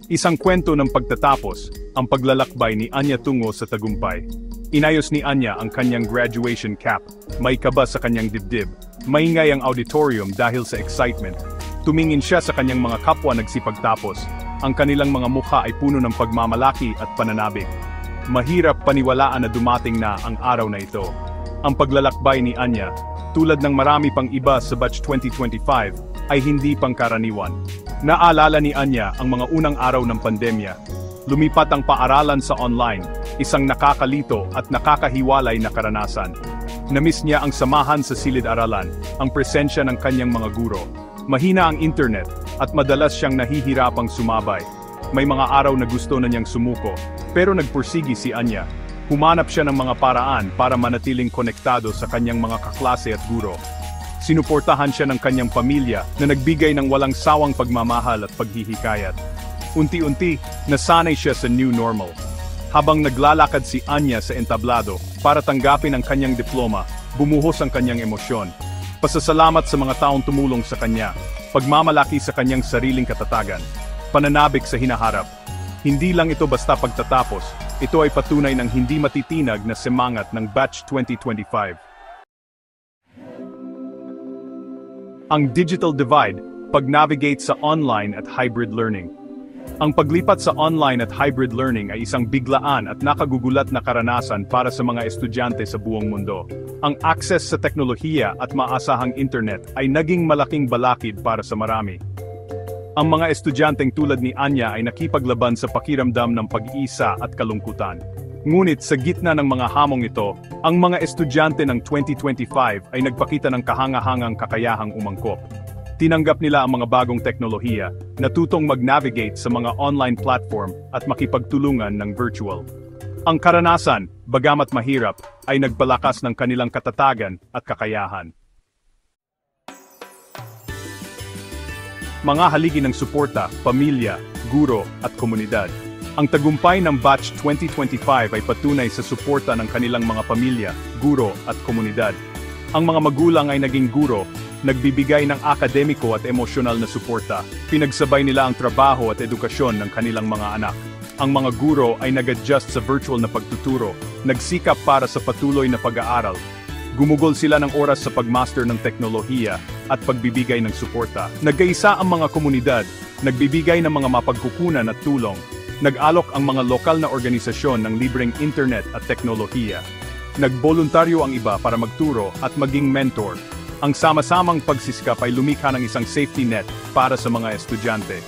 Isang kwento ng pagtatapos, ang paglalakbay ni Anya tungo sa tagumpay. Inayos ni Anya ang kanyang graduation cap, may kaba sa kanyang dibdib, maingay ang auditorium dahil sa excitement. Tumingin siya sa kanyang mga kapwa nagsipagtapos, ang kanilang mga mukha ay puno ng pagmamalaki at pananabik. Mahirap paniwalaan na dumating na ang araw na ito. Ang paglalakbay ni Anya, tulad ng marami pang iba sa batch 2025, ay hindi pangkaraniwan. Naalala ni Anya ang mga unang araw ng pandemya. Lumipat ang paaralan sa online, isang nakakalito at nakakahiwalay na karanasan. Namiss niya ang samahan sa silid-aralan, ang presensya ng kanyang mga guro. Mahina ang internet, at madalas siyang nahihirapang sumabay. May mga araw na gusto na niyang sumuko, pero nagpursigi si Anya. Humanap siya ng mga paraan para manatiling konektado sa kanyang mga kaklase at guro. Sinuportahan siya ng kanyang pamilya na nagbigay ng walang sawang pagmamahal at paghihikayat. Unti-unti, nasanay siya sa new normal. Habang naglalakad si Anya sa entablado para tanggapin ang kanyang diploma, bumuhos ang kanyang emosyon. Pasasalamat sa mga taong tumulong sa kanya, pagmamalaki sa kanyang sariling katatagan, pananabik sa hinaharap. Hindi lang ito basta pagtatapos, ito ay patunay ng hindi matitinag na simangat ng batch 2025. Ang digital divide, pag-navigate sa online at hybrid learning. Ang paglipat sa online at hybrid learning ay isang biglaan at nakagugulat na karanasan para sa mga estudyante sa buong mundo. Ang access sa teknolohiya at maasahang internet ay naging malaking balakid para sa marami. Ang mga estudyanteng tulad ni Anya ay nakipaglaban sa pakiramdam ng pag-iisa at kalungkutan. Ngunit sa gitna ng mga hamong ito, ang mga estudyante ng 2025 ay nagpakita ng kahangahangang kakayahang umangkop. Tinanggap nila ang mga bagong teknolohiya, natutong mag-navigate sa mga online platform at makipagtulungan ng virtual. Ang karanasan, bagamat mahirap, ay nagpalakas ng kanilang katatagan at kakayahan. Mga haligi ng suporta, pamilya, guro at komunidad. Ang tagumpay ng batch 2025 ay patunay sa suporta ng kanilang mga pamilya, guro at komunidad. Ang mga magulang ay naging guro, nagbibigay ng akademiko at emosyonal na suporta. Pinagsabay nila ang trabaho at edukasyon ng kanilang mga anak. Ang mga guro ay nag-adjust sa virtual na pagtuturo, nagsikap para sa patuloy na pag-aaral. Gumugol sila ng oras sa pagmaster ng teknolohiya at pagbibigay ng suporta. Nagkaisa ang mga komunidad, nagbibigay ng mga mapagkukunan at tulong. Nag-alok ang mga lokal na organisasyon ng libreng internet at teknolohiya. Nagboluntaryo ang iba para magturo at maging mentor. Ang sama-samang pagsisikap ay lumikha ng isang safety net para sa mga estudyante.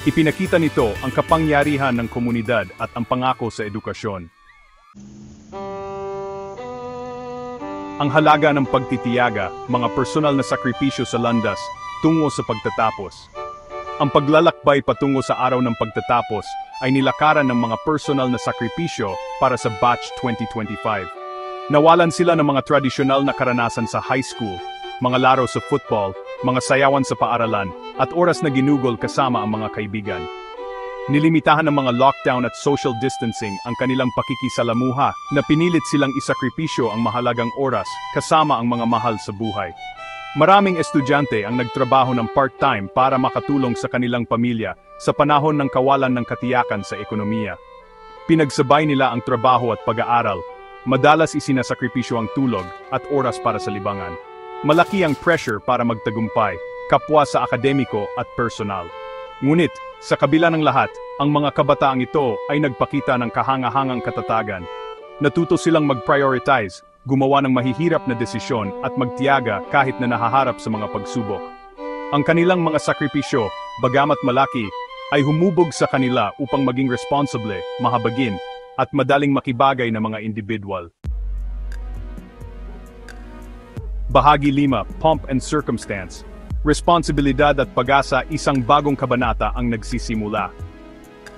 Ipinakita nito ang kapangyarihan ng komunidad at ang pangako sa edukasyon. Ang halaga ng pagtitiyaga, mga personal na sakripisyo sa landas, tungo sa pagtatapos. Ang paglalakbay patungo sa araw ng pagtatapos ay nilakaran ng mga personal na sakripisyo para sa batch 2025. Nawalan sila ng mga tradisyonal na karanasan sa high school, mga laro sa football, mga sayawan sa paaralan, at oras na ginugol kasama ang mga kaibigan. Nilimitahan ng mga lockdown at social distancing ang kanilang pakikisalamuha na pinilit silang isakripisyo ang mahalagang oras kasama ang mga mahal sa buhay. Maraming estudyante ang nagtrabaho ng part-time para makatulong sa kanilang pamilya sa panahon ng kawalan ng katiyakan sa ekonomiya. Pinagsabay nila ang trabaho at pag-aaral, madalas isinasakripisyo ang tulog at oras para sa libangan. Malaki ang pressure para magtagumpay, kapwa sa akademiko at personal. Ngunit, sa kabila ng lahat, ang mga kabataang ito ay nagpakita ng kahangahangang katatagan. Natuto silang mag-prioritize, gumawa ng mahihirap na desisyon at magtiyaga kahit na nahaharap sa mga pagsubok. Ang kanilang mga sakripisyo, bagamat malaki, ay humubog sa kanila upang maging responsable, mahabagin, at madaling makibagay na mga individual. Bahagi 5, Pomp and Circumstance. Responsibilidad at pag-asa, isang bagong kabanata ang nagsisimula.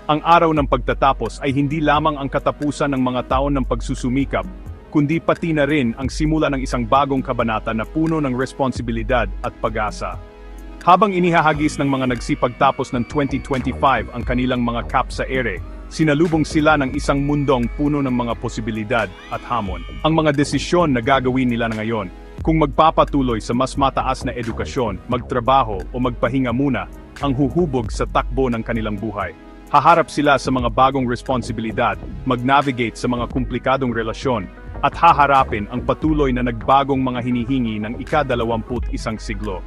Ang araw ng pagtatapos ay hindi lamang ang katapusan ng mga taon ng pagsusumikap, kundi pati na rin ang simula ng isang bagong kabanata na puno ng responsibilidad at pag-asa. Habang inihahagis ng mga nagsipagtapos ng 2025 ang kanilang mga cap sa ere, sinalubong sila ng isang mundong puno ng mga posibilidad at hamon. Ang mga desisyon na gagawin nila ngayon, kung magpapatuloy sa mas mataas na edukasyon, magtrabaho o magpahinga muna, ang huhubog sa takbo ng kanilang buhay. Haharap sila sa mga bagong responsibilidad, mag-navigate sa mga komplikadong relasyon, at haharapin ang patuloy na nagbagong mga hinihingi ng ika-21 siglo.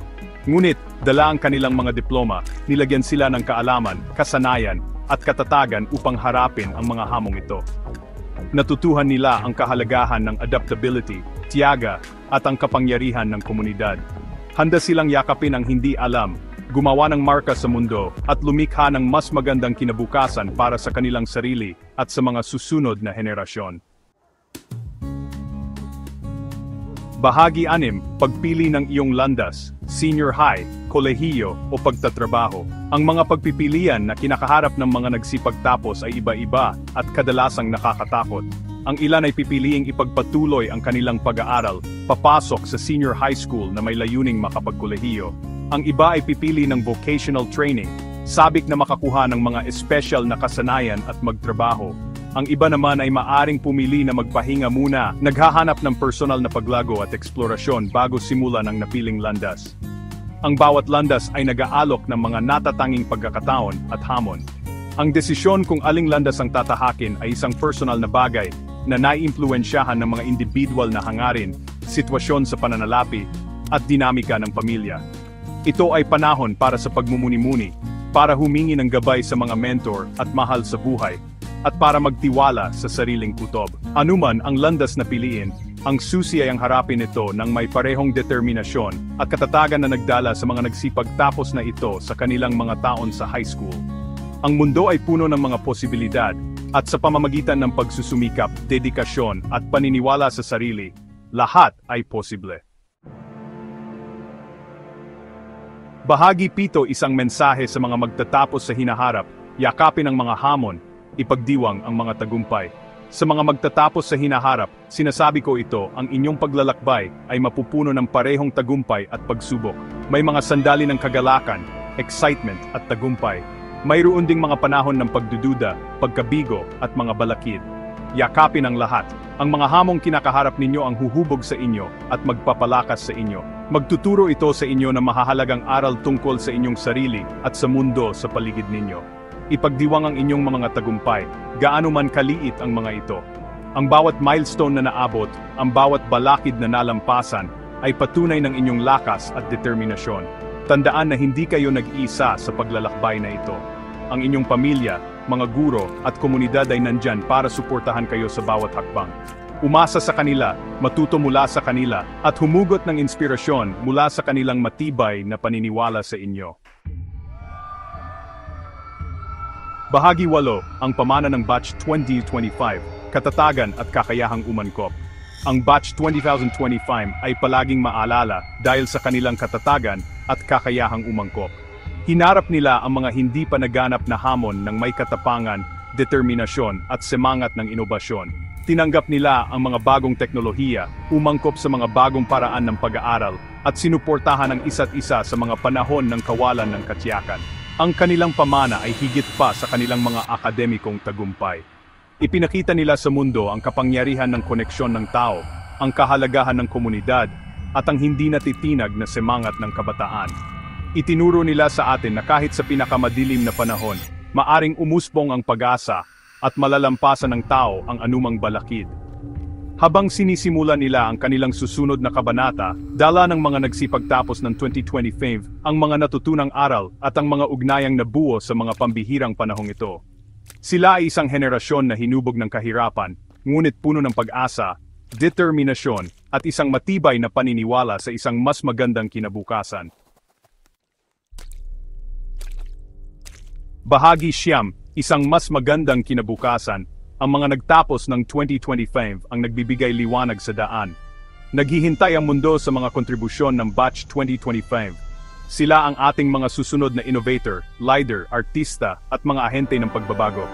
Ngunit, dala ang kanilang mga diploma, nilagyan sila ng kaalaman, kasanayan, at katatagan upang harapin ang mga hamong ito. Natutuhan nila ang kahalagahan ng adaptability, tiyaga, at ang kapangyarihan ng komunidad. Handa silang yakapin ang hindi alam, gumawa ng marka sa mundo, at lumikha ng mas magandang kinabukasan para sa kanilang sarili at sa mga susunod na henerasyon. Bahagi 6, pagpili ng iyong landas, senior high, kolehiyo o pagtatrabaho. Ang mga pagpipilian na kinakaharap ng mga nagsipagtapos ay iba-iba at kadalasang nakakatakot. Ang ilan ay pipiliing ipagpatuloy ang kanilang pag-aaral, papasok sa senior high school na may layuning makapagkolehiyo. Ang iba ay pipili ng vocational training, sabik na makakuha ng mga espesyal na kasanayan at magtrabaho. Ang iba naman ay maaring pumili na magpahinga muna, naghahanap ng personal na paglago at eksplorasyon bago simulan ang napiling landas. Ang bawat landas ay nag-aalok ng mga natatanging pagkakataon at hamon. Ang desisyon kung aling landas ang tatahakin ay isang personal na bagay na naiimpluwensyahan ng mga individual na hangarin, sitwasyon sa pananalapi, at dinamika ng pamilya. Ito ay panahon para sa pagmumuni-muni, para humingi ng gabay sa mga mentor at mahal sa buhay, at para magtiwala sa sariling kutob. Anuman ang landas na piliin, ang susi ay ang harapin ito ng may parehong determinasyon at katatagan na nagdala sa mga nagsipagtapos na ito sa kanilang mga taon sa high school. Ang mundo ay puno ng mga posibilidad, at sa pamamagitan ng pagsusumikap, dedikasyon at paniniwala sa sarili, lahat ay posible. Bahagi 7, isang mensahe sa mga magtatapos sa hinaharap, yakapin ang mga hamon, ipagdiwang ang mga tagumpay. Sa mga magtatapos sa hinaharap, sinasabi ko ito, ang inyong paglalakbay ay mapupuno ng parehong tagumpay at pagsubok. May mga sandali ng kagalakan, excitement at tagumpay. Mayroon ding mga panahon ng pagdududa, pagkabigo at mga balakid. Yakapin ang lahat. Ang mga hamong kinakaharap ninyo ang huhubog sa inyo at magpapalakas sa inyo. Magtuturo ito sa inyo ng mahahalagang aral tungkol sa inyong sarili at sa mundo sa paligid ninyo. Ipagdiwang ang inyong mga tagumpay, gaano man kaliit ang mga ito. Ang bawat milestone na naabot, ang bawat balakid na nalampasan, ay patunay ng inyong lakas at determinasyon. Tandaan na hindi kayo nag-iisa sa paglalakbay na ito. Ang inyong pamilya, mga guro at komunidad ay nandyan para suportahan kayo sa bawat hakbang. Umasa sa kanila, matuto mula sa kanila, at humugot ng inspirasyon mula sa kanilang matibay na paniniwala sa inyo. Bahagi 8, ang pamana ng Batch 2025, katatagan at kakayahang umangkop. Ang Batch 2025 ay palaging maalala dahil sa kanilang katatagan at kakayahang umangkop. Hinarap nila ang mga hindi pa naganap na hamon ng may katapangan, determinasyon at semangat ng inobasyon. Tinanggap nila ang mga bagong teknolohiya, umangkop sa mga bagong paraan ng pag-aaral, at sinuportahan ang isa't isa sa mga panahon ng kawalan ng katiyakan. Ang kanilang pamana ay higit pa sa kanilang mga akademikong tagumpay. Ipinakita nila sa mundo ang kapangyarihan ng koneksyon ng tao, ang kahalagahan ng komunidad, at ang hindi natitinag na semangat ng kabataan. Itinuro nila sa atin na kahit sa pinakamadilim na panahon, maaring umusbong ang pag-asa at malalampasan ng tao ang anumang balakid. Habang sinisimula nila ang kanilang susunod na kabanata, dala ng mga nagsipagtapos ng 2025 ang mga natutunang aral at ang mga ugnayang nabuo sa mga pambihirang panahong ito. Sila ay isang henerasyon na hinubog ng kahirapan, ngunit puno ng pag-asa, determinasyon, at isang matibay na paniniwala sa isang mas magandang kinabukasan. Bahagi 9, isang mas magandang kinabukasan. Ang mga nagtapos ng 2025 ang nagbibigay liwanag sa daan. Naghihintay ang mundo sa mga kontribusyon ng Batch 2025. Sila ang ating mga susunod na innovator, leader, artista, at mga ahente ng pagbabago.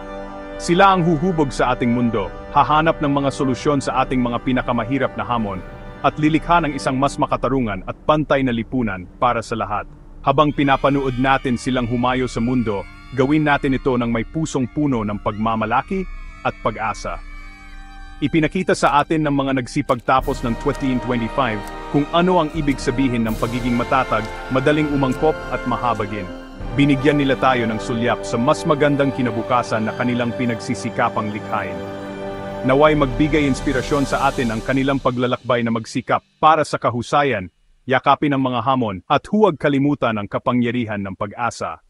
Sila ang huhubog sa ating mundo, hahanap ng mga solusyon sa ating mga pinakamahirap na hamon, at lilikha ng isang mas makatarungan at pantay na lipunan para sa lahat. Habang pinapanood natin silang humayo sa mundo, gawin natin ito ng may pusong puno ng pagmamalaki at pag-asa. Ipinakita sa atin ng mga nagsipagtapos ng 2025 kung ano ang ibig sabihin ng pagiging matatag, madaling umangkop at mahabagin. Binigyan nila tayo ng sulyap sa mas magandang kinabukasan na kanilang pinagsisikapang likhain. Naway magbigay inspirasyon sa atin ang kanilang paglalakbay na magsikap para sa kahusayan, yakapin ang mga hamon at huwag kalimutan ang kapangyarihan ng pag-asa.